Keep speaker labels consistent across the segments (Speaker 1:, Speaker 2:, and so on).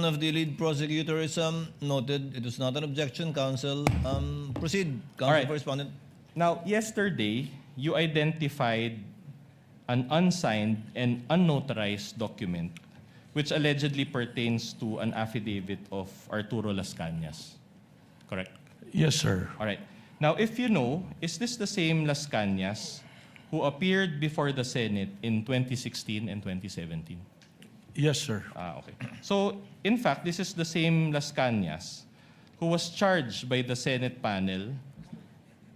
Speaker 1: of the lead prosecutor is noted. It was not an objection. Counsel, proceed. Counsel
Speaker 2: Alright.
Speaker 1: for respondent.
Speaker 2: Now, yesterday, you identified an unsigned and unnotarized document which allegedly pertains to an affidavit of Arturo Las Cañas. Correct?
Speaker 3: Yes, sir.
Speaker 2: All right. Now, if you know, is this the same Las Cañas who appeared before the Senate in 2016 and 2017?
Speaker 3: Yes, sir.
Speaker 2: Okay. So, in fact, this is the same Las Cañas who was charged by the Senate panel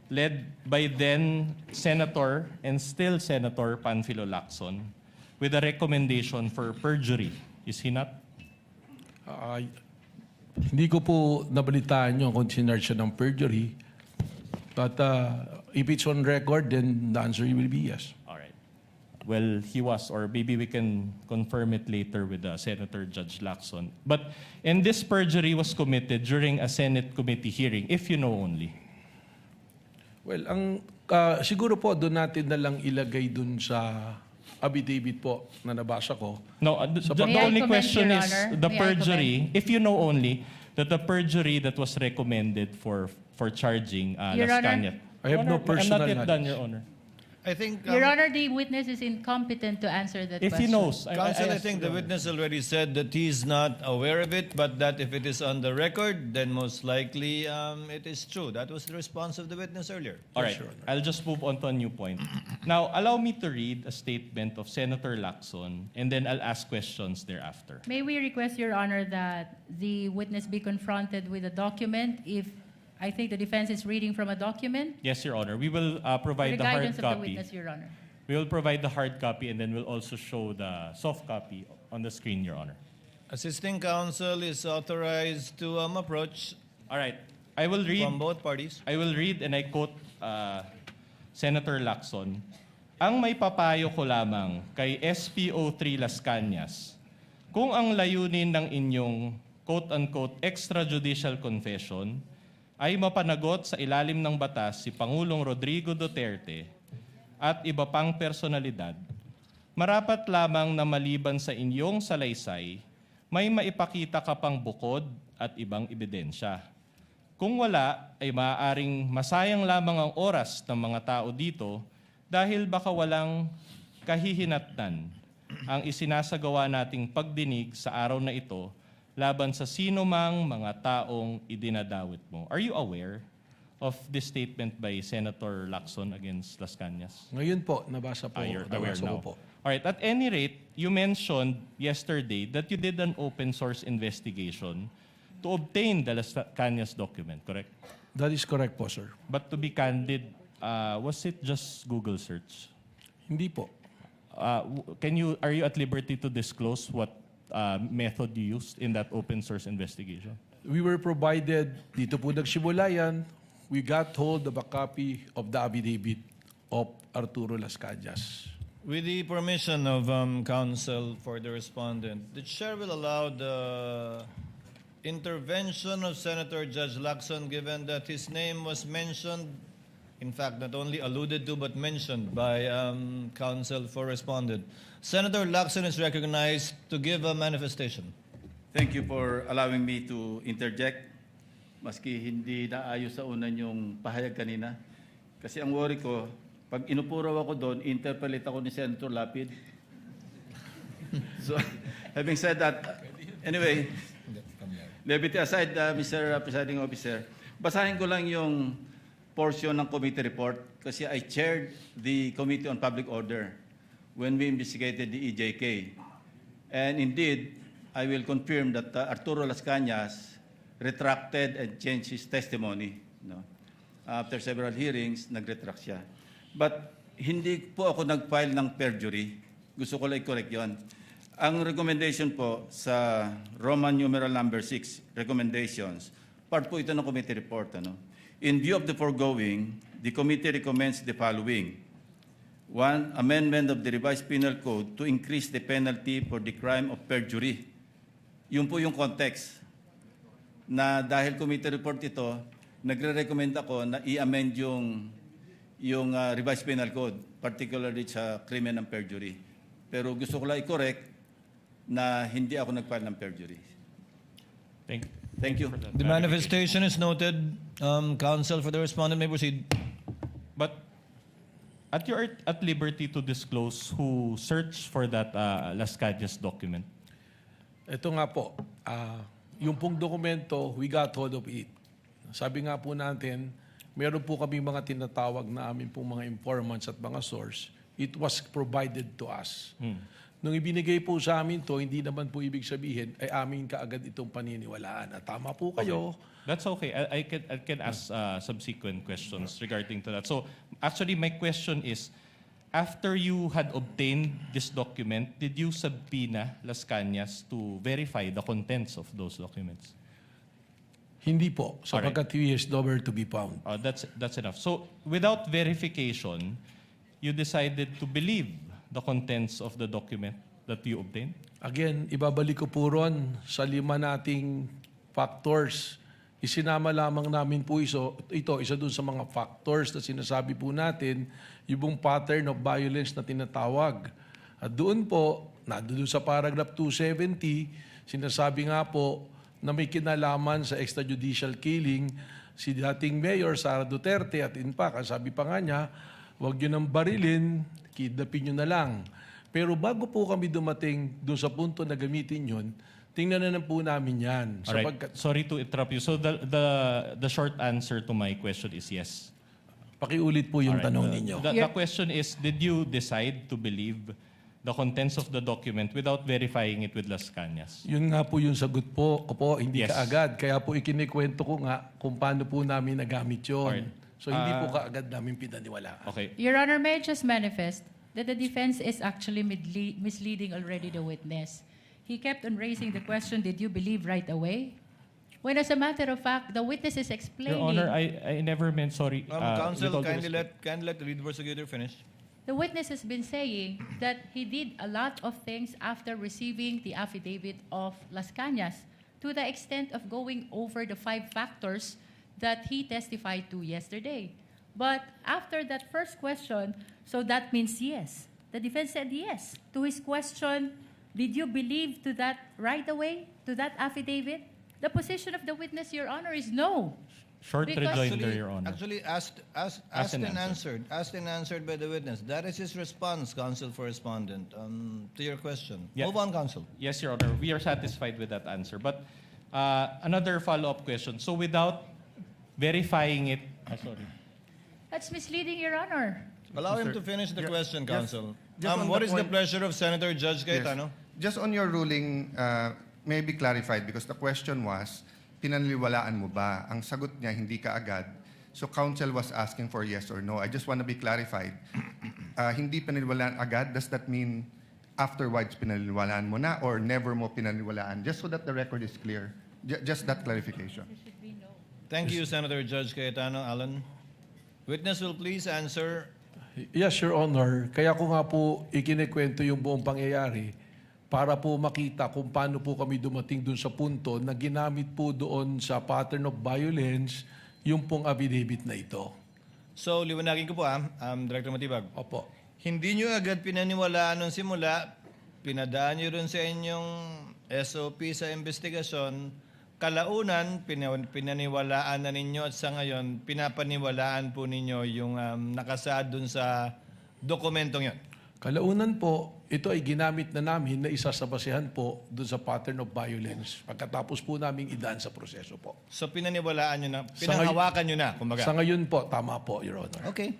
Speaker 2: led by then Senator and still Senator Panfilo Lacson with a recommendation for perjury. Is he not?
Speaker 3: Hindi ko po nabalitaan yung kung sinarge siya ng perjury. But if it's on record, then the answer will be yes.
Speaker 2: All right. Well, he was, or maybe we can confirm it later with Senator Judge Lacson. But, and this perjury was committed during a Senate committee hearing, if you know only.
Speaker 3: Well, siguro po doon natin na lang ilagay doon sa affidavit po na nabasa ko.
Speaker 2: No, the
Speaker 4: May I
Speaker 2: only
Speaker 4: comment,
Speaker 2: question
Speaker 4: Your
Speaker 2: is
Speaker 4: Honor?
Speaker 2: the
Speaker 4: May I
Speaker 2: perjury, if you know only, that the perjury that was recommended for charging
Speaker 4: Your
Speaker 2: Las
Speaker 4: Honor?
Speaker 2: Cañas.
Speaker 3: I have no
Speaker 2: Honor,
Speaker 3: personal
Speaker 2: I'm not yet done,
Speaker 3: knowledge.
Speaker 2: Your Honor.
Speaker 1: I think,
Speaker 4: Your Honor, the witness is incompetent to answer that
Speaker 2: If
Speaker 4: question.
Speaker 2: he knows,
Speaker 1: Counsel, I
Speaker 2: asked
Speaker 1: think the
Speaker 2: Your Honor.
Speaker 1: witness already said that he's not aware of it, but that if it is on the record, then most likely it is true. That was the response of the witness earlier.
Speaker 2: All right, I'll just move on to a new point. Now, allow me to read a statement of Senator Lacson, and then I'll ask questions thereafter.
Speaker 4: May we request, Your Honor, that the witness be confronted with a document if I think the defense is reading from a document?
Speaker 2: Yes, Your Honor. We will provide
Speaker 4: The
Speaker 2: the hard
Speaker 4: guidance of the
Speaker 2: copy.
Speaker 4: witness, Your Honor.
Speaker 2: We will provide the hard copy, and then we'll also show the soft copy on the screen, Your Honor.
Speaker 1: Assisting counsel is authorized to approach
Speaker 2: All right. I will read.
Speaker 1: from both parties.
Speaker 2: I will read and I quote Senator Lacson. Ang may papayo ko lamang kay SPO3 Las Cañas, kung ang layunin ng inyong quote-unquote extrajudicial confession ay mapanagot sa ilalim ng batas si Pangulong Rodrigo Duterte at iba pang personalidad, marapat lamang na maliban sa inyong salaysay, may maipakita ka pang bukod at ibang ebidensya. Kung wala, ay maaaring masayang lamang ang oras ng mga tao dito dahil baka walang kahihinatnan ang isinasagawa nating pagdinig sa araw na ito laban sa sino mang mga taong idinadawit mo. Are you aware of this statement by Senator Lacson against Las Cañas?
Speaker 3: Ngayon po, nabasa po.
Speaker 2: You're aware
Speaker 3: nabasa ko
Speaker 2: now.
Speaker 3: po.
Speaker 2: All right. At any rate, you mentioned yesterday that you did an open source investigation to obtain the Las Cañas document, correct?
Speaker 3: That is correct po, sir.
Speaker 2: But to be candid, was it just Google search?
Speaker 3: Hindi po.
Speaker 2: Are you at liberty to disclose what method you used in that open source investigation?
Speaker 3: We were provided, dito po nagsimula yan, we got hold of a copy of the affidavit of Arturo Las Cañas.
Speaker 1: With the permission of counsel for the respondent, the chair will allow the intervention of Senator Judge Lacson given that his name was mentioned, in fact, not only alluded to but mentioned by counsel for respondent. Senator Lacson is recognized to give a manifestation.
Speaker 5: Thank you for allowing me to interject. Maski hindi naayos sa unan yung pahayag kanina. Kasi ang worry ko, pag inupuraw ako doon, interpolate ako ni Senator Lapid. So, having said that, anyway, levity aside, Mr. Presiding Officer, basahin ko lang yung portion ng committee report kasi I chaired the Committee on Public Order when we investigated the EJK. And indeed, I will confirm that Arturo Las Cañas retracted and changed his testimony. No? After several hearings, nag-retract siya. But hindi po ako nag-file ng perjury. Gusto ko lang i-correct yun. Ang recommendation po sa Roman numeral number 6, recommendations, part po ito ng committee report. Ano? In view of the foregoing, the committee recommends the following. 1, amendment of the revised penal code to increase the penalty for the crime of perjury. Yun po yung context na dahil committee report ito, nagre-recommend ako na i-amend yung revised penal code, particularly sa krimen ng perjury. Pero gusto ko lang i-correct na hindi ako nag-file ng perjury. Thank you.
Speaker 2: for that
Speaker 1: The
Speaker 2: clarification.
Speaker 1: manifestation is noted. Counsel for the respondent may proceed.
Speaker 2: But you're at liberty to disclose who searched for that Las Cañas document.
Speaker 3: Ito nga po, yung pong dokumento, we got hold of it. Sabi nga po natin, meron po kami mga tinatawag na amin pong mga informants at mga source. It was provided to us. Nung ibinigay po sa amin to, hindi naman po ibig sabihin ay amin kaagad itong paniniwalaan. At tama po kayo.
Speaker 2: That's okay. I can ask subsequent questions regarding to that. So actually, my question is, after you had obtained this document, did you subpoena Las Cañas to verify the contents of those documents?
Speaker 3: Hindi po, sapagkat he is nowhere to be found.
Speaker 2: That's enough. So without verification, you decided to believe the contents of the document that you obtained?
Speaker 3: Again, ibabalik ko po ron sa 5 nating factors. Isinama lamang namin po ito, isa dun sa mga factors na sinasabi po natin, yung pattern of violence na tinatawag. At doon po, doon sa paragraph 270, sinasabi nga po na may kinalaman sa extrajudicial killing si dating Mayor Sara Duterte at in fact, ang sabi pa nga niya, huwag nyo nang barilin, kidnapin nyo na lang. Pero bago po kami dumating doon sa punto na gamitin yun, tingnan na po namin yan.
Speaker 2: Alright. Sorry to interrupt you. So the short answer to my question is yes.
Speaker 3: Pakiulit po yung
Speaker 2: Alright.
Speaker 3: tanong ninyo.
Speaker 2: The question is, did you decide to believe the contents of the document without verifying it with Las Cañas?
Speaker 3: Yun nga po yung sagot po ko po, hindi
Speaker 2: Yes.
Speaker 3: kaagad. Kaya po ikinikwento ko nga kung paano po namin nagamit yun.
Speaker 2: Alright.
Speaker 3: So hindi po kaagad namin pinaniwalaan.
Speaker 2: Okay.
Speaker 4: Your Honor, may I just manifest that the defense is actually misleading already the witness. He kept on raising the question, did you believe right away? When as a matter of fact, the witness is explaining.
Speaker 2: Your Honor, I never meant sorry.
Speaker 1: Counsel,
Speaker 2: with all due
Speaker 1: kindly
Speaker 2: respect.
Speaker 1: let the lead prosecutor finish.
Speaker 4: The witness has been saying that he did a lot of things after receiving the affidavit of Las Cañas, to the extent of going over the 5 factors that he testified to yesterday. But after that first question, so that means yes. The defense said yes. To his question, did you believe to that right away, to that affidavit? The position of the witness, Your Honor, is no.
Speaker 2: Short
Speaker 4: Because-
Speaker 2: rejoinder, Your Honor.
Speaker 1: Actually, asked
Speaker 2: and
Speaker 1: and answered by the witness. That is his response, counsel for respondent, to your question.
Speaker 2: Yeah.
Speaker 1: Move on, counsel.
Speaker 2: Yes, Your Honor. We are satisfied with that answer. But another follow-up question. So without verifying it, sorry.
Speaker 4: That's misleading, Your Honor.
Speaker 1: Allow him to finish the question, counsel.
Speaker 6: just on
Speaker 1: What
Speaker 6: the
Speaker 1: is the
Speaker 6: point-
Speaker 1: pleasure of Senator Judge
Speaker 6: Yes.
Speaker 1: Cayetano?
Speaker 6: Just on your ruling, may be clarified because the question was, pinaniniwalaan mo ba? Ang sagot niya, hindi ka agad. So counsel was asking for yes or no. I just want to be clarified. Hindi pinaniniwalaan agad, does that mean afterwards pinaniniwalaan mo na or never mo pinaniniwalaan? Just so that the record is clear. Just that clarification.
Speaker 1: Thank you, Senator Judge Cayetano. Alan. Witness will please answer.
Speaker 3: Yes, Your Honor. Kaya ko nga po ikinikwento yung buong pangyayari para po makita kung paano po kami dumating dun sa punto na ginamit po doon sa pattern of violence yung pong affidavit na ito.
Speaker 1: So, liwanagin ko po Director Matibag.
Speaker 3: Opo.
Speaker 1: Hindi nyo agad pinaniwalaan nung simula, pinadaan nyo rin sa inyong SOP sa investigasyon, kalaunan, pinaniwalaan na ninyo at sa ngayon, pinapaniwalaan po ninyo yung nakasaad dun sa dokumentong yon.
Speaker 3: Kalaunan po, ito ay ginamit na namin na isa sa basehan po doon sa pattern of violence pagkatapos po namin idaan sa proseso po.
Speaker 1: So, pinaniwalaan nyo na,
Speaker 3: Sa
Speaker 1: pinanghawakan nyo na, kumbaga.
Speaker 3: Sa ngayon po, tama po, Your Honor.
Speaker 1: Okay.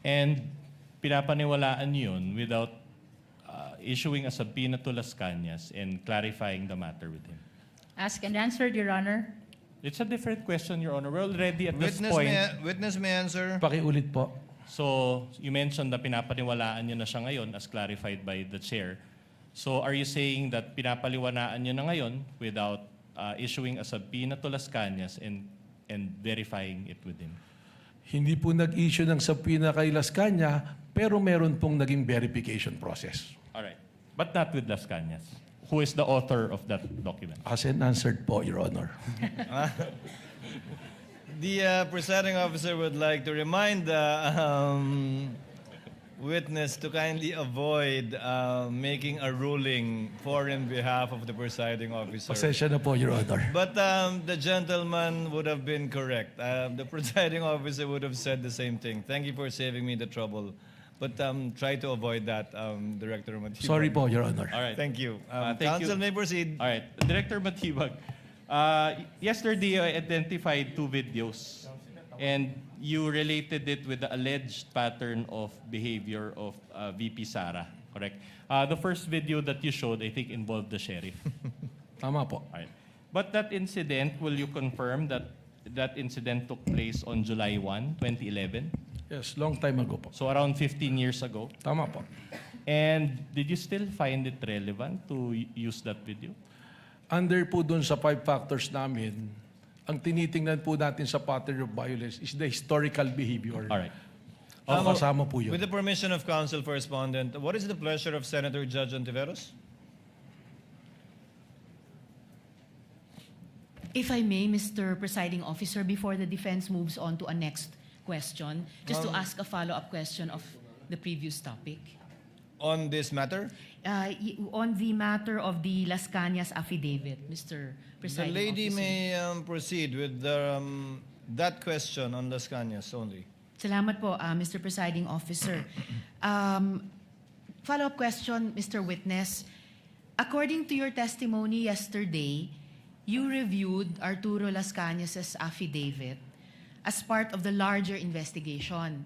Speaker 2: And pinapaniwalaan yun without issuing a subpoena to Las Cañas and clarifying the matter with him.
Speaker 4: Asked and answered, Your Honor.
Speaker 2: It's a different question, Your Honor. We're already at this point.
Speaker 1: Witness may answer.
Speaker 3: Pakiulit po.
Speaker 2: So, you mentioned na pinapaniwalaan nyo na siya ngayon as clarified by the chair. So, are you saying that pinapaliwanaan nyo na ngayon without issuing a subpoena to Las Cañas and verifying it with him?
Speaker 3: Hindi po nag-issue ng subpoena kay Las Cañas, pero meron pong naging verification process.
Speaker 2: Alright. But not with Las Cañas, who is the author of that document.
Speaker 3: As and answered po, Your Honor.
Speaker 1: The presiding officer would like to remind witness to kindly avoid making a ruling for and behalf of the presiding officer.
Speaker 3: Pasensya na po, Your Honor.
Speaker 1: But the gentleman would have been correct. The presiding officer would have said the same thing. Thank you for saving me the trouble. But try to avoid that, Director Matibag.
Speaker 3: Sorry po, Your Honor.
Speaker 2: All right.
Speaker 1: Thank you.
Speaker 2: Thank
Speaker 1: Council
Speaker 2: you.
Speaker 1: may proceed.
Speaker 2: All right, Director Matibag. Yesterday, I identified 2 videos, and you related it with the alleged pattern of behavior of VP Sara, correct? The first video that you showed, I think, involved the sheriff.
Speaker 3: Tama po.
Speaker 2: All right. But that incident, will you confirm that that incident took place on July 1, 2011?
Speaker 3: Yes, long time ago po.
Speaker 2: So around 15 years ago.
Speaker 3: Tama po.
Speaker 2: And did you still find it relevant to use that video?
Speaker 3: Under po dun sa 5 factors namin, ang tinitingnan po natin sa pattern of violence is the historical behavior.
Speaker 2: All right.
Speaker 3: Kasama po yun.
Speaker 1: With the permission of counsel for respondent, what is the pleasure of Senator Judge Ontiveros?
Speaker 7: If I may, Mr. Presiding Officer, before the defense moves on to a next question, just to ask a follow-up question of the previous topic.
Speaker 1: On this matter?
Speaker 7: On the matter of the Las Cañas affidavit, Mr.
Speaker 1: The
Speaker 7: Presiding
Speaker 1: lady
Speaker 7: Officer.
Speaker 1: may proceed with that question on Las Cañas only.
Speaker 7: Salamat po, Mr. Presiding Officer. Follow-up question, Mr. Witness. According to your testimony yesterday, you reviewed Arturo Las Cañas' affidavit as part of the larger investigation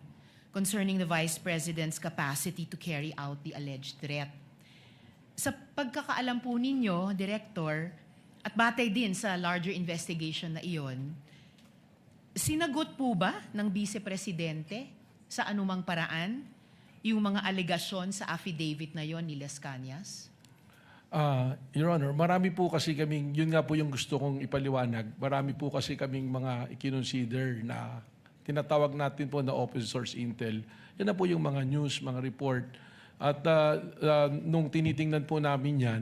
Speaker 7: concerning the Vice President's capacity to carry out the alleged threat. Sa pagkakaalam po ninyo, Director, at batay din sa larger investigation na iyon, sinagot po ba ng Vice Presidente sa anumang paraan yung mga alegasyon sa affidavit na yon ni Las Cañas?
Speaker 3: Your Honor, marami po kasi kaming, yun nga po yung gusto kong ipaliwanag, marami po kasi kaming mga ikinonsider na tinatawag natin po na open source intel. Yan na po yung mga news, mga report. At nung tinitingnan po namin yan,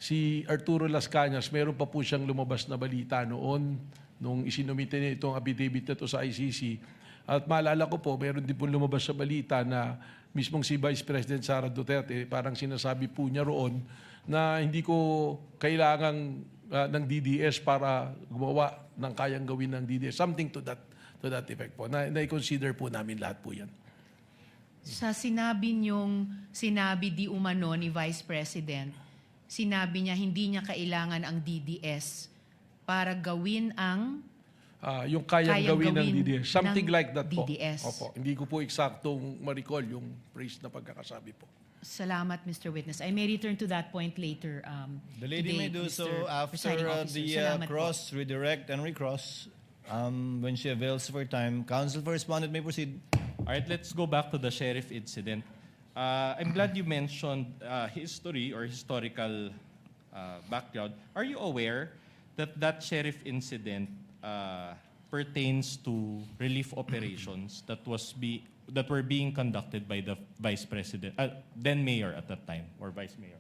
Speaker 3: si Arturo Las Cañas, meron pa po siyang lumabas na balita noon, nung isinumite niya itong affidavit na to sa ICC. At maalala ko po, meron din po lumabas sa balita na mismong si Vice President Sara Duterte, parang sinasabi po niya roon na hindi ko kailangan ng DDS para gumawa ng kayang gawin ng DDS. Something to that effect po. Na-consider po namin lahat po yan.
Speaker 7: Sa sinabi di umano ni Vice President, sinabi niya hindi niya kailangan ang DDS para gawin ang
Speaker 3: Yung kayang gawin ng DDS. Something
Speaker 7: ng
Speaker 3: like that po.
Speaker 7: DDS.
Speaker 3: Opo. Hindi ko po eksaktong ma-recall yung phrase na pagkakasabi po.
Speaker 7: Salamat, Mr. Witness. I may return to that point later.
Speaker 1: The lady
Speaker 7: today,
Speaker 1: may do
Speaker 7: Mr.
Speaker 1: so after
Speaker 7: Presiding Officer.
Speaker 1: the
Speaker 7: Salamat po.
Speaker 1: cross, redirect, and recross. When she avails for time, counsel for respondent may proceed.
Speaker 2: All right, let's go back to the sheriff incident. I'm glad you mentioned history or historical background. Are you aware that that sheriff incident pertains to relief operations that were being conducted by the vice president, then mayor at that time, or vice mayor?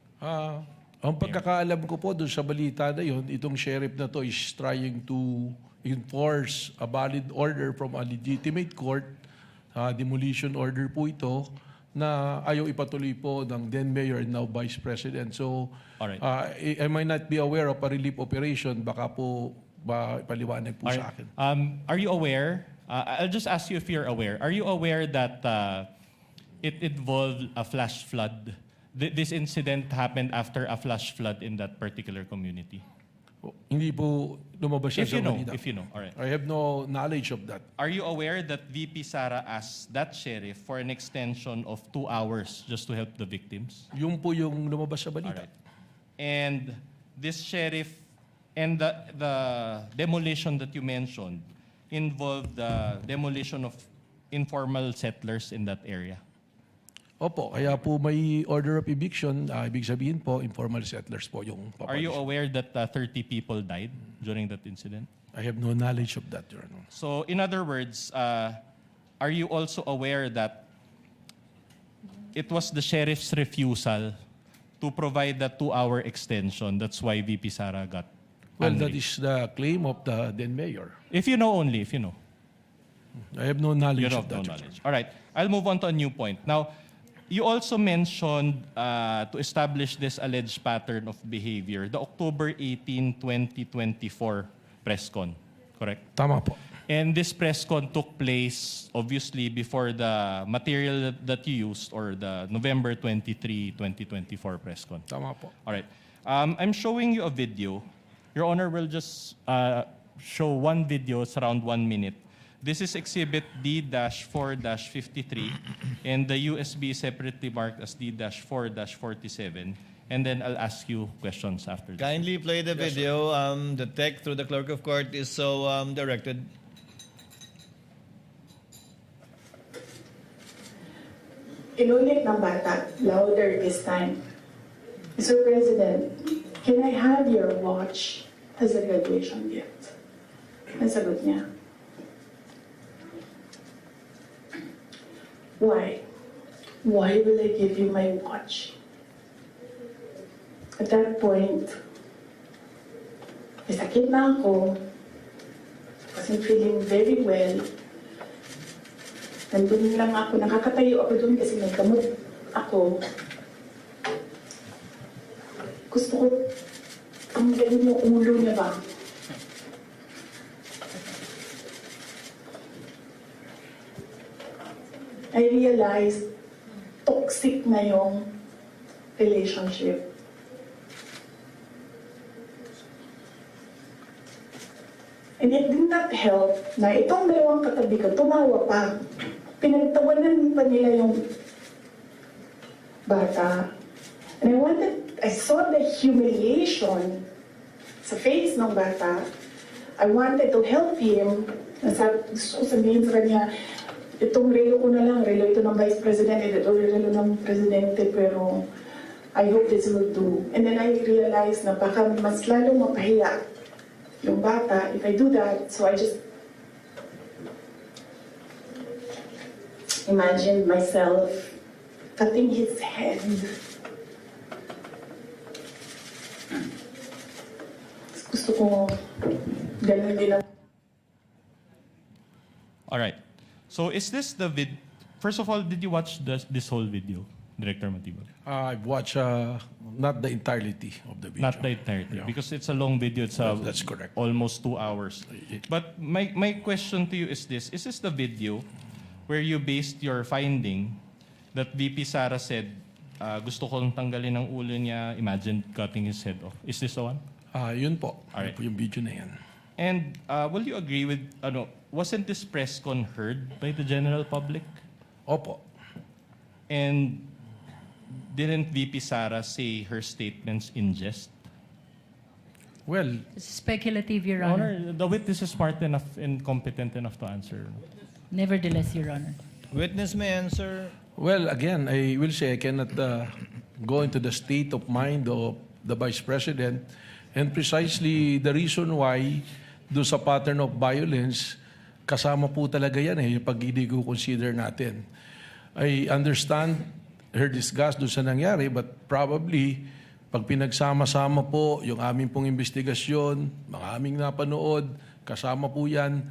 Speaker 3: Ang pagkakaalam ko po doon sa balita na yun, itong sheriff na to is trying to enforce a valid order from a legitimate court, demolition order po ito, na ayaw ipatuloy po ng then mayor and now vice president. So,
Speaker 2: Alright.
Speaker 3: I might not be aware of a relief operation, baka po paliwanag po sa akin.
Speaker 2: Are you aware? I'll just ask you if you're aware. Are you aware that it involved a flash flood? This incident happened after a flash flood in that particular community.
Speaker 3: Hindi po lumabas siya
Speaker 2: If
Speaker 3: sa
Speaker 2: you know,
Speaker 3: balita.
Speaker 2: if you know, all right.
Speaker 3: I have no knowledge of that.
Speaker 2: Are you aware that VP Sara asked that sheriff for an extension of 2 hours just to help the victims?
Speaker 3: Yung po yung lumabas sa
Speaker 2: All
Speaker 3: balita.
Speaker 2: right. And this sheriff and the demolition that you mentioned involved the demolition of informal settlers in that area.
Speaker 3: Opo, kaya po may order of eviction, ibig sabihin po, informal settlers po yung
Speaker 2: Are you
Speaker 3: papalish.
Speaker 2: aware that 30 people died during that incident?
Speaker 3: I have no knowledge of that, Your Honor.
Speaker 2: So, in other words, are you also aware that it was the sheriff's refusal to provide the 2-hour extension? That's why VP Sara got
Speaker 3: Well,
Speaker 2: angry.
Speaker 3: that is the claim of the then mayor.
Speaker 2: If you know only, if you know.
Speaker 3: I have no knowledge
Speaker 2: You
Speaker 3: of
Speaker 2: have no
Speaker 3: that. Your
Speaker 2: knowledge. All right. I'll move on to a new point. Now, you also mentioned to establish this alleged pattern of behavior, the October 18, 2024 press con, correct?
Speaker 3: Tama po.
Speaker 2: And this press con took place obviously before the material that you used or the November 23, 2024 press con.
Speaker 3: Tama po.
Speaker 2: All right. I'm showing you a video. Your Honor will just show one video. It's around 1 minute. This is Exhibit D-4-53, and the USB is separately marked as D-4-47. And then I'll ask you questions after that.
Speaker 1: Kindly play the video. The tech through the clerk of court is so directed.
Speaker 8: Inulit ng bata, louder this time. Mr. President, can I have your watch as a graduation gift? Nasagot niya. Why? Why will I give you my watch? At that point, may sakit na ako. Wasn't feeling very well. Nandun lang ako, nakakatayo ako dun kasi nagkamot ako. Gusto ko tanggalin yung ulo niya ba? I realized toxic na yung relationship. And it did not help na itong dalawang katabi ko, tumawa pa. Pinagtawanan pa nila yung bata. And I saw the humiliation sa face ng bata. I wanted to help him. Gusto ko sabihin sa kanya, itong relo ko na lang, relo ito ng Vice President, ito relo ng Presidente, pero I hope this will do. And then I realized na baka mas lalong mapahiya yung bata if I do that. So I just imagined myself cutting his head. Gusto ko ganun din ang
Speaker 2: All right. So is this the First of all, did you watch this whole video, Director Matibag?
Speaker 3: I've watched not the entirety of the video.
Speaker 2: Not the entirety,
Speaker 3: Yeah.
Speaker 2: because it's a long video. It's
Speaker 3: That's correct.
Speaker 2: almost 2 hours. But my question to you is this the video where you based your finding that VP Sara said, gusto kong tanggalin ang ulo niya, imagine cutting his head off? Is this the one?
Speaker 3: Yun po.
Speaker 2: Alright.
Speaker 3: Yun po yung video na yan.
Speaker 2: And will you agree with, wasn't this press con heard by the general public?
Speaker 3: Opo.
Speaker 2: And didn't VP Sara say her statements in jest?
Speaker 3: Well,
Speaker 4: It's speculative, Your Honor.
Speaker 2: Honor, the witness is smart enough and competent enough to answer.
Speaker 4: Nevertheless, Your Honor.
Speaker 1: Witness may answer.
Speaker 3: well, again, I will say I cannot go into the state of mind of the Vice President, and precisely the reason why do sa pattern of violence, kasama po talaga yan yung pag hindi ko consider natin. I understand her disgust doon sa nangyari, but probably pag pinagsama-sama po yung aming pong investigasyon, mga aming napanood, kasama po yan,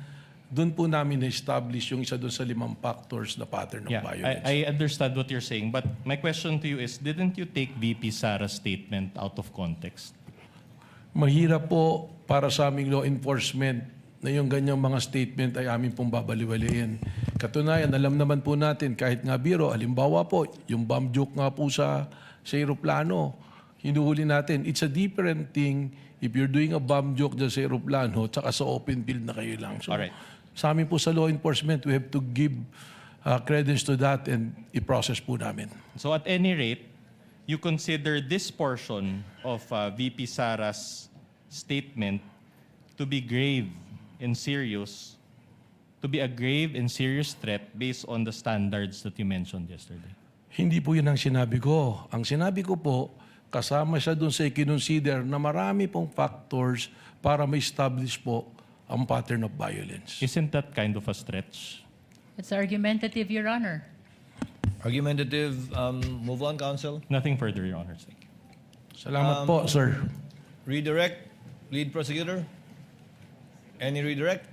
Speaker 3: doon po namin na-establish yung isa doon sa 5 factors na pattern of
Speaker 2: Yeah,
Speaker 3: violence.
Speaker 2: I understand what you're saying, but my question to you is, didn't you take VP Sara's statement out of context?
Speaker 3: Mahirap po para sa aming law enforcement na yung ganyang mga statement ay amin pong babaliwalayin. Katunayan, alam naman po natin, kahit nga biro, halimbawa po, yung bomb joke nga po sa aeroplano, hinuhuli natin. It's a different thing if you're doing a bomb joke dyan sa aeroplano tsaka sa open field na kayo lang. So,
Speaker 2: Alright.
Speaker 3: sa amin po sa law enforcement, we have to give credence to that and i-process po namin.
Speaker 2: So at any rate, you consider this portion of VP Sara's statement to be grave and serious, to be a grave and serious threat based on the standards that you mentioned yesterday?
Speaker 3: Hindi po yun ang sinabi ko. Ang sinabi ko po, kasama siya doon sa i-consider na marami pong factors para ma-establish po ang pattern of violence.
Speaker 2: Isn't that kind of a stretch?
Speaker 4: It's argumentative, Your Honor.
Speaker 1: Argumentative. Move on, counsel.
Speaker 2: Nothing further, Your Honor. Thank you.
Speaker 3: Salamat po, sir.
Speaker 1: Redirect. Lead prosecutor. Any redirect?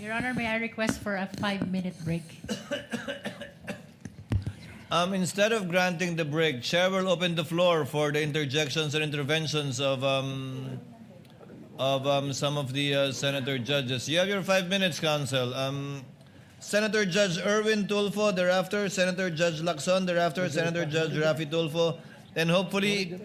Speaker 4: Your Honor, may I request for a 5-minute break?
Speaker 1: Instead of granting the break, Chair will open the floor for the interjections and interventions of some of the senator judges. You have your 5 minutes, Counsel. Senator Judge Erwin Tulfo, thereafter Senator Judge Lacson, thereafter Senator Judge Rafi Tulfo, and hopefully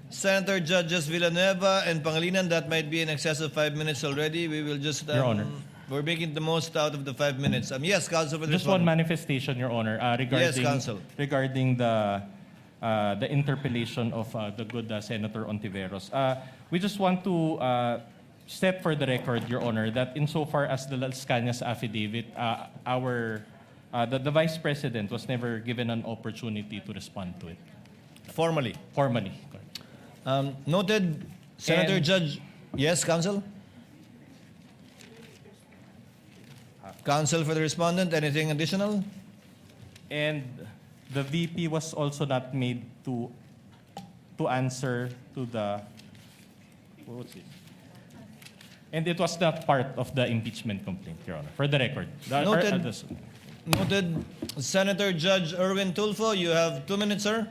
Speaker 1: Senator Judges Villanueva and Pangilinan. That might be in excess of 5 minutes already. We will just...
Speaker 2: Your Honor.
Speaker 1: We're making the most out of the 5 minutes. Yes, Counsel for the
Speaker 2: Just one
Speaker 1: respondent.
Speaker 2: manifestation, Your Honor,
Speaker 1: Yes, Counsel.
Speaker 2: regarding the interpellation of the good Senator Ontiveros. We just want to set for the record, Your Honor, that insofar as the Las Cañas affidavit, the Vice President was never given an opportunity to respond to it
Speaker 1: Formally.
Speaker 2: formally.
Speaker 1: Noted, Senator
Speaker 2: And-
Speaker 1: Judge. Yes, Counsel? Counsel for the respondent, anything additional?
Speaker 2: And the VP was also not made to answer to the... What's it? And it was not part of the impeachment complaint, Your Honor, for the record.
Speaker 1: Noted. Noted. Senator Judge Erwin Tulfo, you have 2 minutes, sir.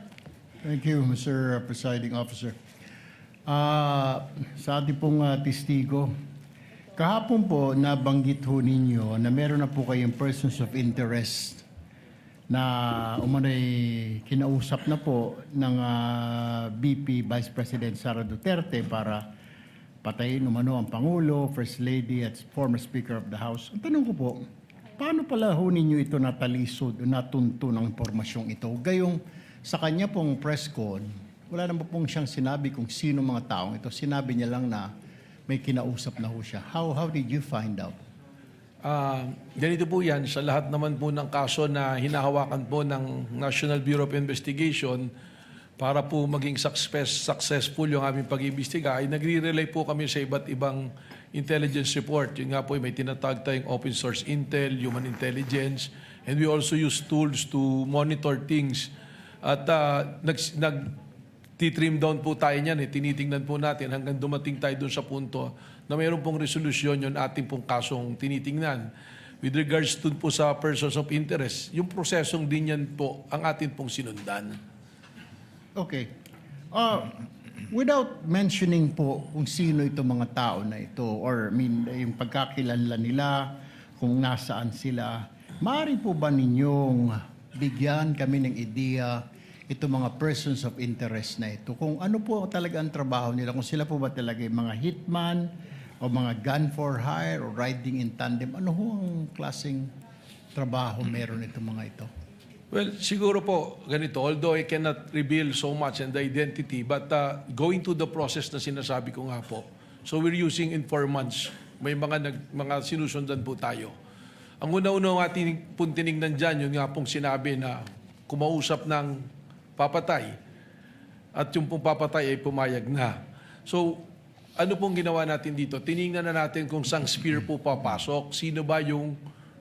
Speaker 9: Thank you, Mr. Presiding Officer. Sa ating pong testigo, kahapon po nabanggit ho ninyo na meron na po kayong persons of interest na umanay kinausap na po ng VP Vice President Sara Duterte para patayin umano ang Pangulo, First Lady at former Speaker of the House. Ang tanong ko po, paano pala ho ninyo ito natalisod o natunto ng impormasyong ito? Gayong sa kanya pong press con, wala naman pong siyang sinabi kung sino mga taong ito. Sinabi niya lang na may kinausap na ho siya. How did you find out?
Speaker 3: Ganito po yan, sa lahat naman po ng kaso na hinahawakan po ng National Bureau of Investigation para po maging successful yung aming pag-iimbestiga, ay nagre-rely po kami sa iba't ibang intelligence report. Yun nga po, may tinatawag tayong open source intel, human intelligence, and we also use tools to monitor things. At nag-trim down po tayo niyan, tinitingnan po natin hanggang dumating tayo doon sa punto na mayroon pong resolusyon yung ating pong kasong tinitingnan. With regards to po sa persons of interest, yung prosesong din yan po ang atin pong sinundan.
Speaker 9: Okay. Without mentioning po kung sino itong mga tao na ito or yung pagkakilala nila, kung nasaan sila, maaari po ba ninyong bigyan kami ng ideya itong mga persons of interest na ito? Kung ano po talaga ang trabaho nila, kung sila po ba talaga yung mga hitman o mga gun for hire o riding in tandem, ano ho ang klaseng trabaho meron itong mga ito?
Speaker 3: Well, siguro po ganito, although I cannot reveal so much and the identity, but going to the process na sinasabi ko nga po, so we're using informants. May mga sinusundan po tayo. Ang una-una ating pong tinignan dyan, yun nga pong sinabi na kumausap ng papatay at yung pong papatay ay pumayag na. So, ano pong ginawa natin dito? Tinignan na natin kung sang spear po papasok, sino ba yung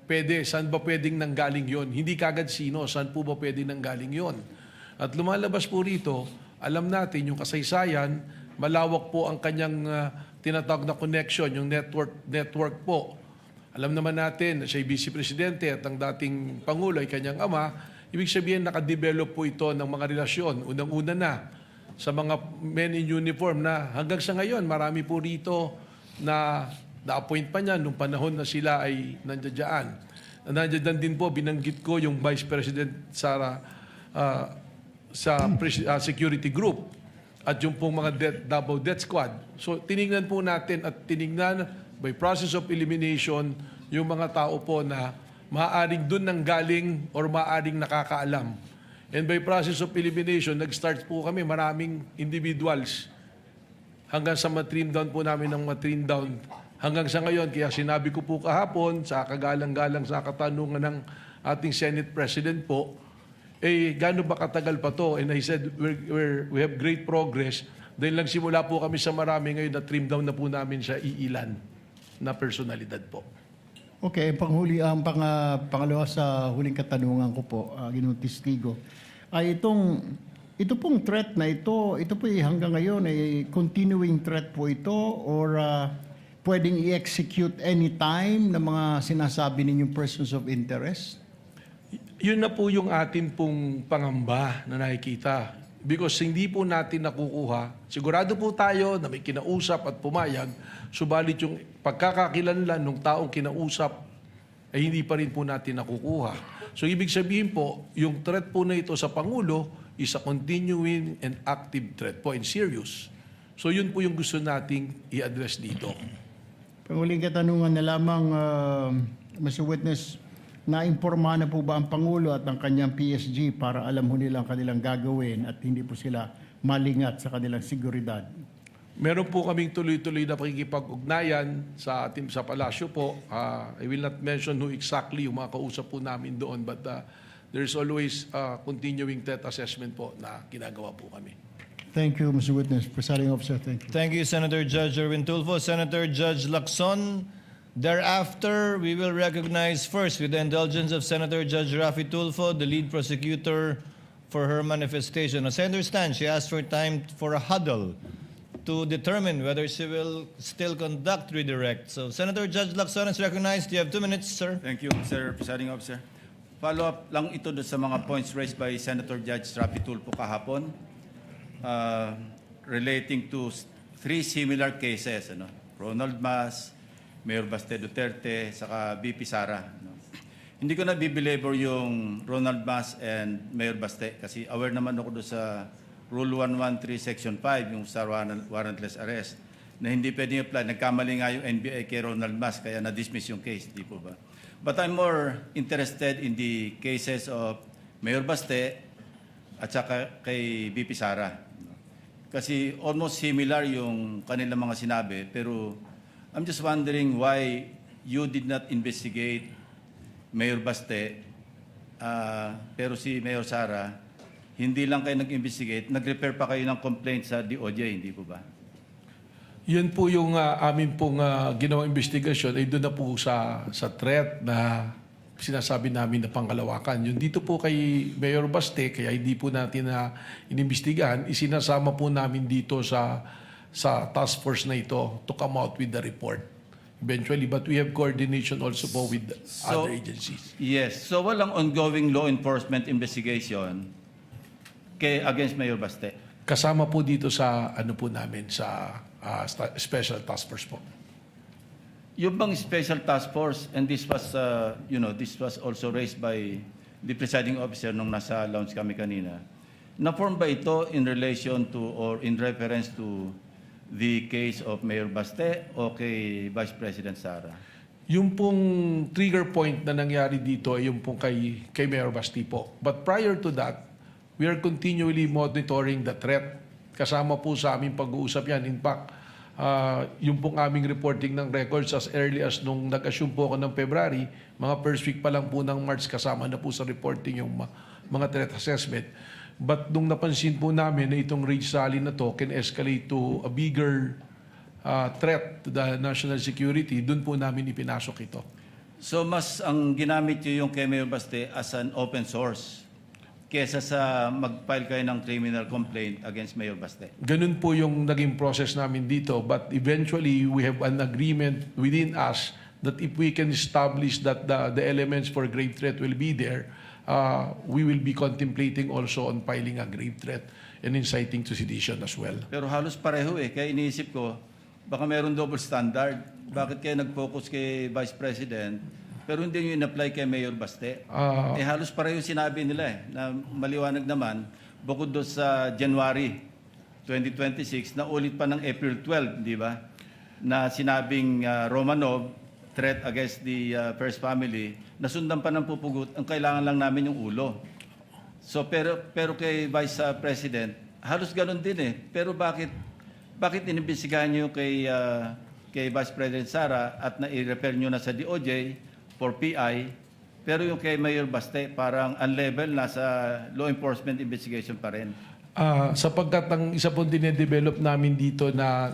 Speaker 3: pwede, saan ba pwedeng nanggaling yon? Hindi kagad sino, saan po ba pwedeng nanggaling yon? At lumalabas po rito, alam natin yung kasaysayan, malawak po ang kanyang tinatawag na connection, yung network po. Alam naman natin na siya ay Vice Presidente at ang dating Pangulo ay kanyang ama. Ibig sabihin, nakadevelop po ito ng mga relasyon. Unang-una na sa mga men in uniform na hanggang sa ngayon, marami po rito na na-appoint pa niya nung panahon na sila ay nandiyan. Nandiyan din po, binanggit ko yung Vice President Sara sa security group at yung pong mga double death squad. So tinignan po natin at tinignan by process of elimination yung mga tao po na maaaring dun nang galing or maaaring nakakaalam. And by process of elimination, nag-start po kami maraming individuals hanggang sa matrim down po namin ng matrim down hanggang sa ngayon. Kaya sinabi ko po kahapon sa kagalang-galang sa katanungan ng ating Senate President po, gaano ba katagal pa to? And I said, we have great progress. Dahil lang simula po kami sa marami ngayon na trim down na po namin sa iilan na personalidad po.
Speaker 9: Okay, pangalawa sa huling katanungan ko po, Ginoong Testigo, ay ito pong threat na ito po hanggang ngayon ay continuing threat po ito or pwedeng i-execute anytime ng mga sinasabi ninyong persons of interest?
Speaker 3: Yun na po yung atin pong pangamba na nakikita. Because hindi po natin nakukuha. Sigurado po tayo na may kinausap at pumayag, subalit yung pagkakakilanlan ng taong kinausap ay hindi pa rin po natin nakukuha. So ibig sabihin po, yung threat po na ito sa Pangulo is a continuing and active threat po and serious. So yun po yung gusto nating i-address dito.
Speaker 9: Panguling katanungan na lamang, Mr. Witness, naimporma na po ba ang Pangulo at ang kanyang PSG para alam ho nila ang kanilang gagawin at hindi po sila malingat sa kanilang seguridad?
Speaker 3: Meron po kaming tuloy-tuloy na pakikipag-ugnayan sa ating sa palasyo po. I will not mention who exactly yung mga kausap po namin doon, but there's always continuing threat assessment po na ginagawa po kami.
Speaker 9: Thank you, Mr. Witness. Presiding Officer, thank you.
Speaker 1: Thank you, Senator Judge Erwin Tulfo. Senator Judge Lacson. Thereafter, we will recognize first, with the indulgence of Senator Judge Rafi Tulfo, the lead prosecutor for her manifestation. As I understand, she asked for time for a huddle to determine whether she will still conduct redirect. So, Senator Judge Lacson is recognized. You have 2 minutes, sir.
Speaker 5: Thank you, Mr. Presiding Officer. Follow-up lang ito doon sa mga points raised by Senator Judge Rafi Tulfo kahapon relating to 3 similar cases. Ronald Mas, Mayor Baste Duterte, saka BP Sara. Hindi ko na bibelabor yung Ronald Mas and Mayor Baste kasi aware naman ako doon sa Rule 113 Section 5, yung sa warrantless arrest, na hindi pwedeng apply. Nagkamali nga yung NBI kay Ronald Mas kaya na-dismiss yung case, di po ba? But I'm more interested in the cases of Mayor Baste at saka kay BP Sara. Kasi almost similar yung kanilang mga sinabi, pero I'm just wondering why you did not investigate Mayor Baste, pero si Mayor Sara, hindi lang kayo nag-investigate, nag-repair pa kayo ng complaint sa DOJ, hindi po ba?
Speaker 3: Yun po yung amin pong ginawang investigasyon ay doon na po sa threat na sinasabi namin na pangkalawakan. Yung dito po kay Mayor Baste, kaya hindi po natin na inimbestigahan, isinasama po namin dito sa task force na ito to come out with the report eventually. But we have coordination also po with other agencies.
Speaker 5: Yes. So walang ongoing law enforcement investigation against Mayor Baste?
Speaker 3: Kasama po dito sa ano po namin sa special task force po.
Speaker 5: Yung bang special task force, and this was this was also raised by the presiding officer nung nasa lounge kami kanina, na-form ba ito in relation to or in reference to the case of Mayor Baste o kay Vice President Sara?
Speaker 3: Yung pong trigger point na nangyari dito ay yung pong kay Mayor Baste po. But prior to that, we are continually monitoring the threat. Kasama po sa aming pag-uusap yan. In fact, yung pong aming reporting ng records as early as nung nag-assume po ako ng February, mga first week pa lang po ng March, kasama na po sa reporting yung mga threat assessment. But nung napansin po namin na itong rage rally na to can escalate to a bigger threat to the national security, dun po namin ipinasok ito.
Speaker 5: So mas ang ginamit nyo yung kay Mayor Baste as an open source kesa sa mag-file kayo ng criminal complaint against Mayor Baste?
Speaker 3: Ganun po yung naging process namin dito. But eventually, we have an agreement within us that if we can establish that the elements for grave threat will be there, we will be contemplating also on filing a grave threat and inciting to sedition as well.
Speaker 5: Pero halos pareho Kaya iniisip ko, baka meron double standard. Bakit kayo nag-focus kay Vice President, pero hindi nyo in-apply kay Mayor Baste? Halos pareho sinabi nila na maliwanag naman, bukod doon sa January 2026, na ulit pa ng April 12, di ba? Na sinabing Romanov, threat against the first family, nasundan pa ng pupugot, ang kailangan lang namin yung ulo. So pero kay Vice President, halos ganun din Pero bakit inimbestigahan niyo kay Vice President Sara at na-refer niyo na sa DOJ for PI, pero yung kay Mayor Baste parang unlevel, nasa law enforcement investigation pa rin?
Speaker 3: Sapagkat ang isa pong dinedevelop namin dito na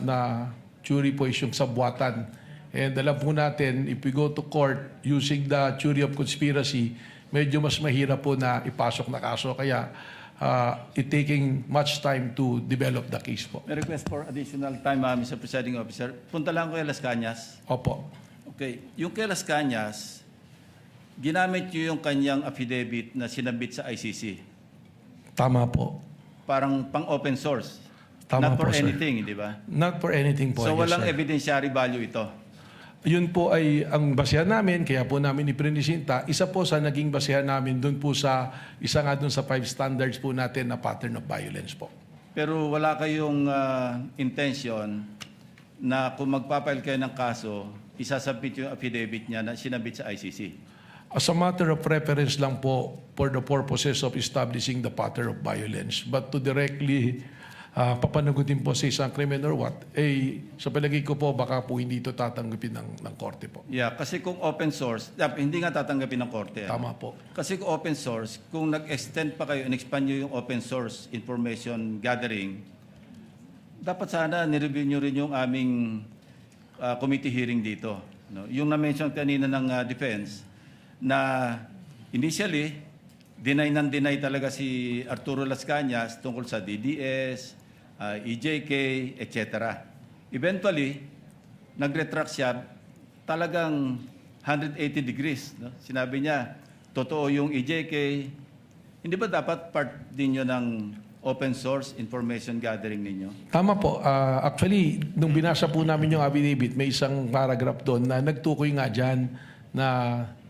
Speaker 3: jury po is yung sabwatan. And alam po natin, if we go to court using the theory of conspiracy, medyo mas mahirap po na ipasok na kaso. Kaya it taking much time to develop the case po.
Speaker 5: May request for additional time, Mr. Presiding Officer. Punta lang ko kay Las Cañas.
Speaker 3: Opo.
Speaker 5: Okay. Yung kay Las Cañas, ginamit nyo yung kanyang affidavit na sinabit sa ICC.
Speaker 3: Tama po.
Speaker 5: Parang pang-open source.
Speaker 3: Tama
Speaker 5: Not for
Speaker 3: po, sir.
Speaker 5: anything, di ba?
Speaker 3: Not for anything po.
Speaker 5: So
Speaker 3: yes,
Speaker 5: walang
Speaker 3: sir.
Speaker 5: evidentiary value ito.
Speaker 3: Yun po ay ang basehan namin, kaya po namin iprinisinta. Isa po sa naging basehan namin doon po sa, isa nga doon sa 5 standards po natin na pattern of violence po.
Speaker 5: Pero wala kayong intention na kung magpapail kayo ng kaso, isasabit yung affidavit niya na sinabit sa ICC.
Speaker 3: As a matter of preference lang po for the purposes of establishing the pattern of violence. But to directly papanagutin po sa isang krimen or what, sa palagay ko po, baka po hindi ito tatanggapin ng korte po.
Speaker 5: Yeah, kasi kung open source, hindi nga tatanggapin ng korte.
Speaker 3: Tama po.
Speaker 5: Kasi kung open source, kung nag-extend pa kayo, in-expand nyo yung open source information gathering, dapat sana nireview nyo rin yung aming committee hearing dito. No? Yung na-mention kanina ng defense, na initially, deny talaga si Arturo Las Cañas tungkol sa DDS, EJK, etc. Eventually, nag-retract siya talagang 180 degrees. No? Sinabi niya, totoo yung EJK. Hindi ba dapat part din yun ng open source information gathering ninyo?
Speaker 3: Tama po. Actually, nung binasa po namin yung affidavit, may isang paragraph doon na nagtukoy nga dyan na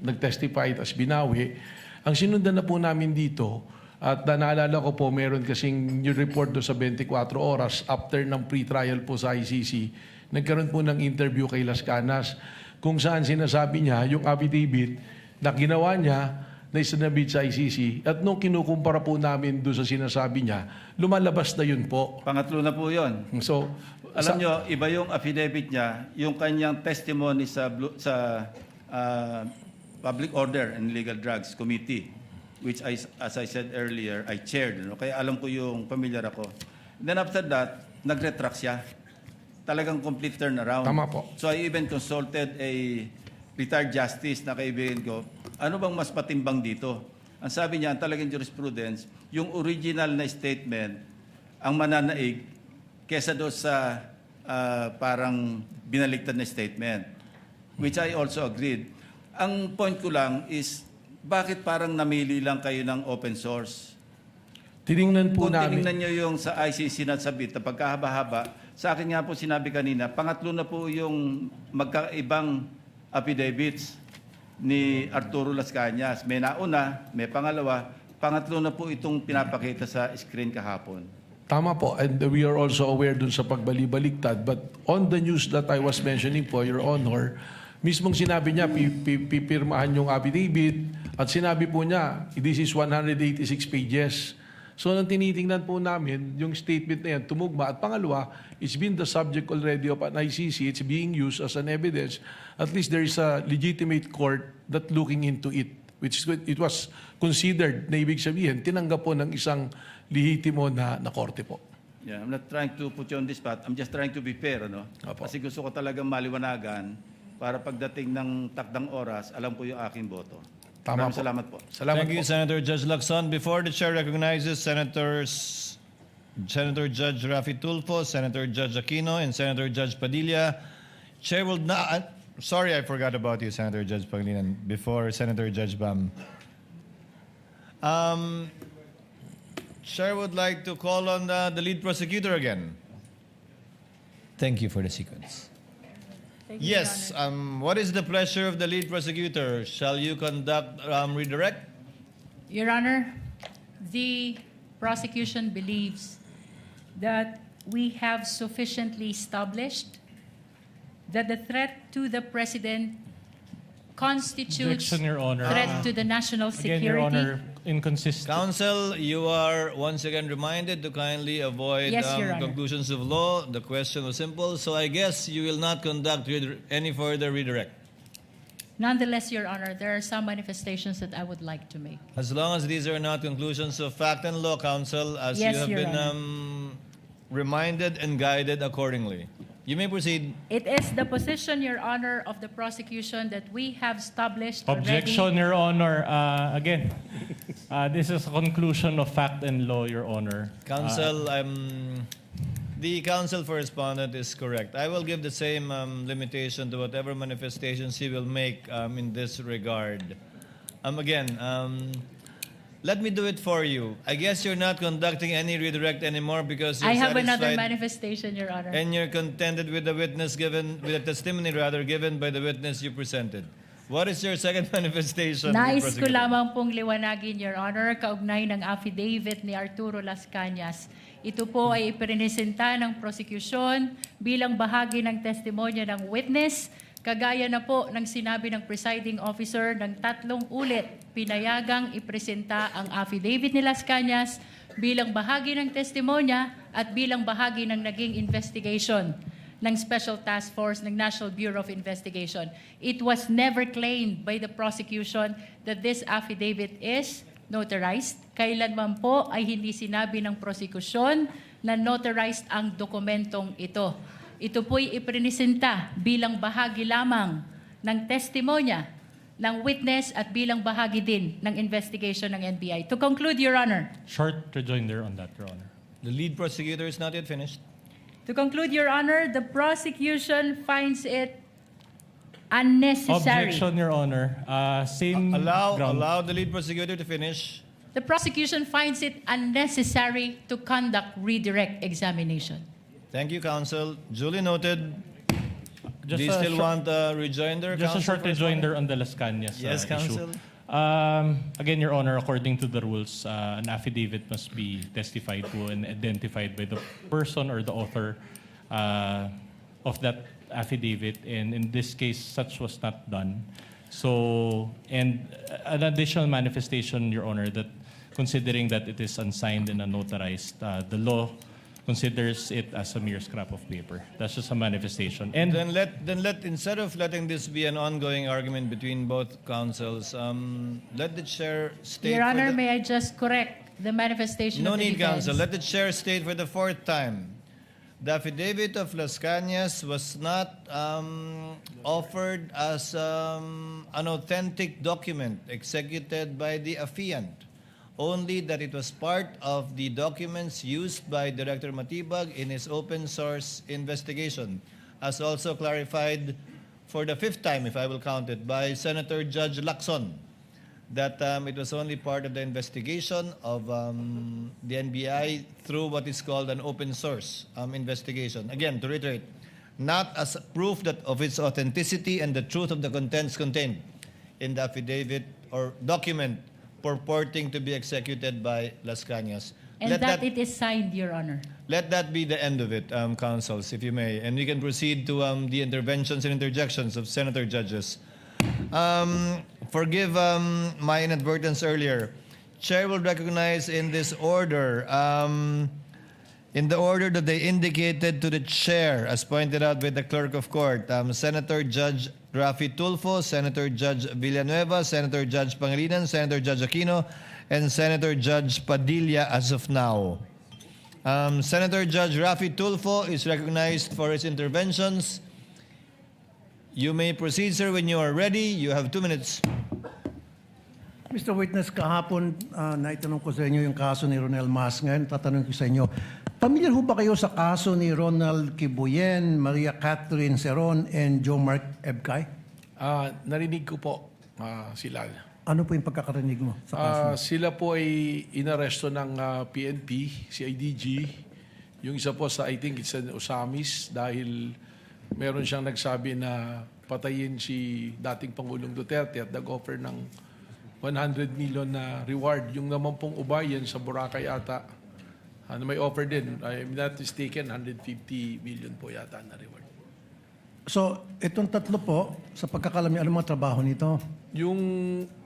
Speaker 3: nag-testify as binawi. Ang sinundan na po namin dito, at naalala ko po, meron kasing yung report do sa 24 oras after ng pre-trial po sa ICC, nagkaroon po ng interview kay Las Cañas kung saan sinasabi niya yung affidavit na ginawa niya na isinabit sa ICC at nung kinukumpara po namin doon sa sinasabi niya, lumalabas na yun po.
Speaker 5: Pangatlo na po yun.
Speaker 3: So,
Speaker 5: Alam nyo, iba yung affidavit niya, yung kanyang testimony sa Public Order and Legal Drugs Committee, which as I said earlier, I chaired. No? Kaya alam ko yung familiar ako. Then after that, nag-retract siya. Talagang complete turnaround.
Speaker 3: Tama po.
Speaker 5: So I even consulted a retired justice na kaibigan ko, ano bang mas patimbang dito? Ang sabi niya, ang talagang jurisprudence, yung original na statement, ang mananaig, kesa doon sa parang binaligtad na statement, which I also agreed. Ang point ko lang is, bakit parang namili lang kayo ng open source?
Speaker 3: tiningnan po
Speaker 5: Kung
Speaker 3: namin.
Speaker 5: tinignan nyo yung sa ICC na sabit na pagkahaba-haba, sa akin nga po sinabi kanina, pangatlo na po yung magkaibang affidavits ni Arturo Las Cañas. May nauna, may pangalawa, pangatlo na po itong pinapakita sa screen kahapon.
Speaker 3: Tama po, and we are also aware dun sa pagbali-baliktad. But on the news that I was mentioning po, Your Honor, mismong sinabi niya, pipirmahan yung affidavit, at sinabi po niya, this is 186 pages. So nang tinitingnan po namin, yung statement na yan, tumugma. At pangalawa, it's been the subject already of an ICC. It's being used as an evidence. At least there is a legitimate court that looking into it, which it was considered na ibig sabihin, tinanggap po ng isang lehitimo na korte po.
Speaker 5: Yeah, I'm not trying to put you on this spot. I'm just trying to be fair, ano?
Speaker 3: Opo.
Speaker 5: Kasi gusto ko talagang maliwanagan para pagdating ng takdang oras, alam ko yung aking boto.
Speaker 3: Tama
Speaker 5: Maraming
Speaker 3: po.
Speaker 5: salamat po.
Speaker 3: Salamat
Speaker 1: Thank you,
Speaker 3: po.
Speaker 1: Senator Judge Lacson. Before the chair recognizes Senator Judge Rafi Tulfo, Senator Judge Aquino, and Senator Judge Padilla, chair will not. Sorry, I forgot about you, Senator Judge Pangilinan, before Senator Judge Bam. Chair would like to call on the lead prosecutor again. Thank you for the sequence.
Speaker 4: Thank you, Your
Speaker 1: Yes,
Speaker 4: Honor.
Speaker 1: what is the pleasure of the lead prosecutor? Shall you conduct redirect?
Speaker 4: Your Honor, the prosecution believes that we have sufficiently established that the threat to the President constitutes
Speaker 2: Objection, Your Honor.
Speaker 4: threat to the national
Speaker 2: Again, Your
Speaker 4: security.
Speaker 2: Honor, inconsistent.
Speaker 1: Counsel, you are once again reminded to kindly avoid
Speaker 4: Yes, Your Honor.
Speaker 1: conclusions of law. The question was simple, so I guess you will not conduct any further redirect.
Speaker 4: Nonetheless, Your Honor, there are some manifestations that I would like to make.
Speaker 1: As long as these are not conclusions of fact and law, Counsel, as
Speaker 4: Yes,
Speaker 1: you have
Speaker 4: Your
Speaker 1: been reminded and guided accordingly. You may proceed.
Speaker 4: It is the position, Your Honor, of the prosecution that we have established already.
Speaker 2: Objection, Your Honor. Again, This is a conclusion of fact and law, Your Honor.
Speaker 1: Counsel, the counsel for respondent is correct. I will give the same limitation to whatever manifestations he will make in this regard. Let me do it for you. I guess you're not conducting any redirect anymore because you're
Speaker 4: I have another
Speaker 1: satisfied
Speaker 4: manifestation, Your Honor.
Speaker 1: and you're contented with the testimony given by the witness you presented. What is your second manifestation?
Speaker 4: Nais ko
Speaker 1: prosecutor?
Speaker 4: lamang pong liwanagin, Your Honor, kaugnay ng affidavit ni Arturo Las Cañas. Ito po ay ipresenta ng prosecution bilang bahagi ng testimonya ng witness, kagaya na po ng sinabi ng presiding officer ng 3 ulit, pinayagang ipresenta ang affidavit ni Las Cañas bilang bahagi ng testimonya at bilang bahagi ng naging investigation ng Special Task Force ng National Bureau of Investigation. It was never claimed by the prosecution that this affidavit is notarized. Kailanman po ay hindi sinabi ng prosecution na notarized ang dokumentong ito. Ito po'y ipresenta bilang bahagi lamang ng testimonya ng witness at bilang bahagi din ng investigation ng NBI. To conclude, Your Honor,
Speaker 2: Short rejoinder on that, Your Honor.
Speaker 1: The lead prosecutor is not yet finished.
Speaker 4: To conclude, Your Honor, the prosecution finds it unnecessary.
Speaker 2: Objection, Your Honor. Same ground.
Speaker 1: Allow the lead prosecutor to finish.
Speaker 4: The prosecution finds it unnecessary to conduct redirect examination.
Speaker 1: Thank you, counsel. Duly noted. Do you
Speaker 2: a
Speaker 1: still
Speaker 2: short-
Speaker 1: want a rejoinder,
Speaker 2: Just a
Speaker 1: counsel,
Speaker 2: short
Speaker 1: for
Speaker 2: rejoinder on the Las Cañas
Speaker 1: Yes,
Speaker 2: issue.
Speaker 1: counsel.
Speaker 2: Again, Your Honor, according to the rules, an affidavit must be testified to and identified by the person or the author of that affidavit. And in this case, such was not done. So, and an additional manifestation, Your Honor, that considering that it is unsigned and unnotarized, the law considers it as a mere scrap of paper. That's just a manifestation. And
Speaker 1: Then let instead of letting this be an ongoing argument between both counsels, let the chair state.
Speaker 4: Your
Speaker 1: for
Speaker 4: Honor,
Speaker 1: the-
Speaker 4: may I just correct the manifestation
Speaker 1: No
Speaker 4: of the
Speaker 1: need,
Speaker 4: defense?
Speaker 1: counsel. Let the chair state for the 4th time. The affidavit of Las Cañas was not offered as an authentic document executed by the affiant, only that it was part of the documents used by Director Matibag in his open source investigation, as also clarified for the 5th time, if I will count it, by Senator Judge Lacson, that it was only part of the investigation of the NBI through what is called an open source investigation. Again, to reiterate, not as proof that of its authenticity and the truth of the contents contained in the affidavit or document purporting to be executed by Las Cañas.
Speaker 4: And that it is signed, Your Honor.
Speaker 1: Let that be the end of it, counsels, if you may. And we can proceed to the interventions and interjections of senator judges. Forgive my inadvertence earlier. Chair will recognize in this order, in the order that they indicated to the chair, as pointed out by the clerk of court, Senator Judge Rafi Tulfo, Senator Judge Villanueva, Senator Judge Pangilinan, Senator Judge Aquino, and Senator Judge Padilla as of now. Senator Judge Rafi Tulfo is recognized for his interventions. You may proceed, sir, when you are ready. You have 2 minutes.
Speaker 10: Mr. Witness, kahapon naitanong ko sa inyo yung kaso ni Ronel Mas. Ngayon, tatanong ko sa inyo, familiar ho ba kayo sa kaso ni Ronald Kibuyen, Maria Catherine Seron, and Joe Mark Ebcay?
Speaker 3: Narinig ko po sila.
Speaker 10: Ano po yung pagkakarinig mo sa kaso?
Speaker 3: Sila po ay inaresto ng PNP, CIDG. Yung isa po sa, I think it's an Osamis dahil meron siyang nagsabi na patayin si dating Pangulong Duterte at nag-offer ng 100 million na reward. Yung naman pong ubayan sa Boracay ata, may offer din. I'm not mistaken, 150 million po yata na reward.
Speaker 10: So, itong tatlo po, sa pagkakalam niyo, ano mga trabaho nito?
Speaker 3: Yung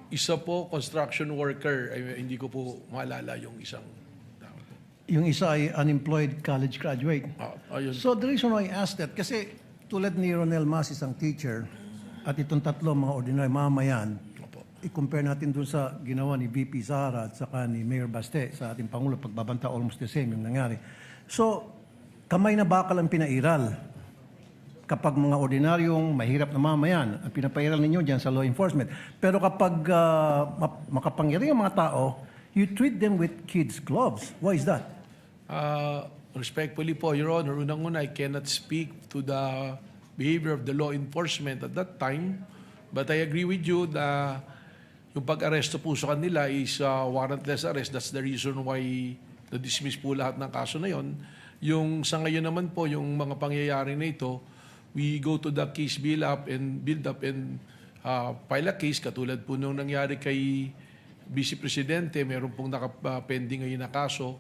Speaker 3: isa po, construction worker, hindi ko po maalala yung isang tao po.
Speaker 10: Yung isa ay unemployed college graduate.
Speaker 3: Ayun.
Speaker 10: So, the reason why I asked that, kasi tulad ni Ronel Mas, isang teacher, at itong tatlo, mga ordinary mamayan, i-compare natin dun sa ginawa ni VP Sara at saka ni Mayor Baste sa ating Pangulo, pagbabanta almost the same yung nangyari. So, kamay na bakal ang pinairal. kapag mga ordinaryong mahirap na mamayan, ang pinapairal ninyo dyan sa law enforcement. Pero kapag makapangyarihan mga tao, you treat them with kids' gloves. Why is that?
Speaker 3: Respectfully po, Your Honor, unang-una, I cannot speak to the behavior of the law enforcement at that time. But I agree with you na yung pag-aresto po sa kanila is warrantless arrest. That's the reason why na-dismiss po lahat ng kaso na yon. Yung sa ngayon naman po, yung mga pangyayari na ito, we go to the case build up and file a case katulad po nung nangyari kay Vice Presidente, meron pong nakapending ngayon na kaso.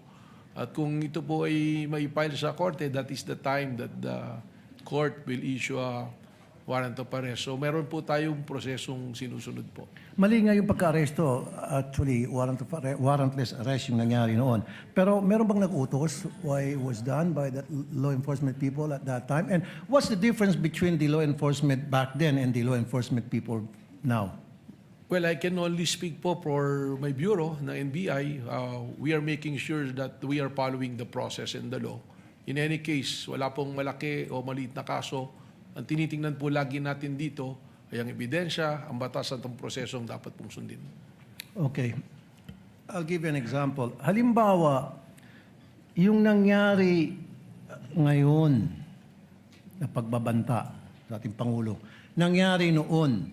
Speaker 3: At kung ito po ay may file sa korte, that is the time that the court will issue a warrant of arrest. So meron po tayong prosesong sinusunod po.
Speaker 10: Mali nga yung pagka-aresto, actually, warrantless arrest yung nangyari noon. Pero meron bang nag-utos why it was done by the law enforcement people at that time? And what's the difference between the law enforcement back then and the law enforcement people now?
Speaker 3: Well, I can only speak po for my bureau na NBI. We are making sure that we are following the process and the law. In any case, wala pong malaki o maliit na kaso. Ang tinitingnan po lagi natin dito ay ang ebidensya, ang batas at ang prosesong dapat pong sundin.
Speaker 10: Okay. I'll give you an example. Halimbawa, yung nangyari ngayon na pagbabanta sa ating Pangulo, nangyari noon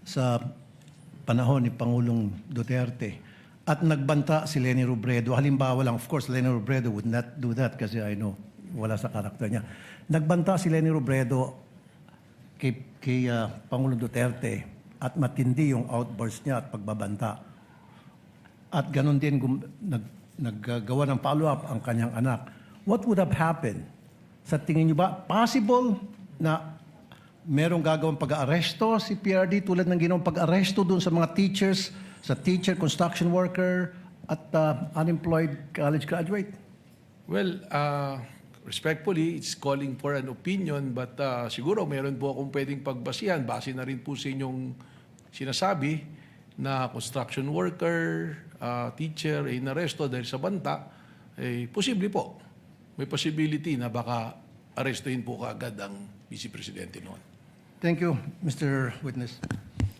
Speaker 10: sa panahon ni Pangulong Duterte at nagbanta si Leni Robredo. Halimbawa lang, of course, Leni Robredo would not do that kasi I know, wala sa karakter niya. Nagbanta si Leni Robredo kay Pangulong Duterte at matindi yung outburst niya at pagbabanta. At ganun din naggagawa ng follow-up ang kanyang anak. What would have happened? Sa tingin niyo ba, possible na merong gagawang pag-aaresto si PRD tulad ng ginawang pag-aaresto doon sa mga teachers, sa teacher, construction worker, at unemployed college graduate?
Speaker 3: Well, respectfully, it's calling for an opinion, but siguro meron po akong pwedeng pagbasihan. Base na rin po sa inyong sinasabi na construction worker, teacher ay inaresto dahil sa banta. Posible po. May possibility na baka arestuhin po kaagad ang Vice Presidente noon.
Speaker 10: Thank you, Mr. Witness.